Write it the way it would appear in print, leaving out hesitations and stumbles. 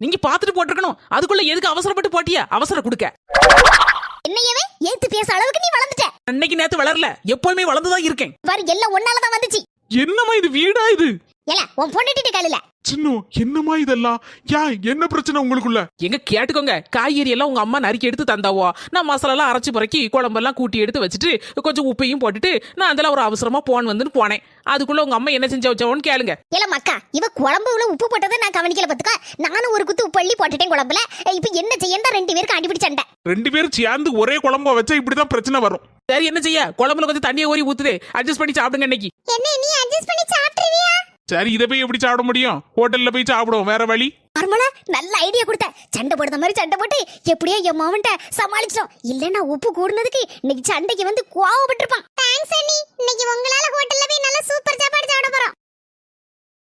நீங்க பாத்துட்டு போட்டிருக்கணும். அதுக்குள்ள எதுக்கு அவசரப்பட்டு போட்டியா? அவசரம் கொடுக்க. என்னையவே ஏத்து பேச அளவுக்கு நீ வளர்ந்துட்ட. அன்னைக்கு நேத்து வளரல, எப்பவுமே வளர்ந்துதான் இருக்கேன். பாரு எல்லாம் ஒன்னாலதான் வந்துச்சு. என்னம்மா இது வீடா இது? ஏல உன் பொண்ணுட்டிட்டு காலையில சின்ன என்னம்மா இதெல்லாம்? யா என்ன பிரச்சனை உங்களுக்குள்ள? எங்க கேட்டுக்கோங்க, காய்கறி எல்லாம் உங்க அம்மா நறுக்கி எடுத்து தந்தாவோ. நான் மசாலா எல்லாம் அரைச்சு புறக்கி குழம்பெல்லாம் கூட்டி எடுத்து வச்சுட்டு கொஞ்சம் உப்பையும் போட்டுட்டு நான் அதெல்லாம் ஒரு அவசரமா வந்துன்னு போனேன். அதுக்குள்ள உங்க அம்மா என்ன செஞ்ச வச்சோன்னு கேளுங்க. ஏல மக்கா, இவ குழம்புல உப்பு போட்டதை நான் கவனிக்கல பாத்துக்க. நானும் ஒரு குத்து உப்பு அள்ளி போட்டுட்டேன் குழம்புல. இப்ப என்ன செய்யண்டா? 2 பேருக்கு அடிபிடிச்சண்டை. 2 பேரும் சேர்ந்து ஒரே குழம்பா வச்சா இப்படிதான் பிரச்சனை வரும். சரி என்ன செய்ய, குழம்புல கொஞ்சம் தண்ணியை ஊறி ஊத்துது, அட்ஜஸ்ட் பண்ணி சாப்பிடுங்க இன்னைக்கு. என்ன நீ அட்ஜஸ்ட் பண்ணி சாப்பிடுவியா? சரி இதை போய் எப்படி சாப்பிட முடியும்? ஹோட்டல்ல போய் சாப்பிடுவோம், வேற வழி. நார்மலா நல்ல ஐடியா கொடுத்த. சண்டை போடுற மாதிரி சண்டை போட்டு எப்படியோ என் மாவன்ட்ட சமாளிச்சிட்டோம். இல்லன்னா உப்பு கூடுனதுக்கு இன்னைக்கு சண்டைக்கு வந்து கோவப்பட்டிருப்பான். தேங்க்ஸ் அண்ணி, இன்னைக்கு உங்களால ஹோட்டல்ல போய் நல்ல சூப்பர் சாப்பாடு சாப்பிட போறோம்.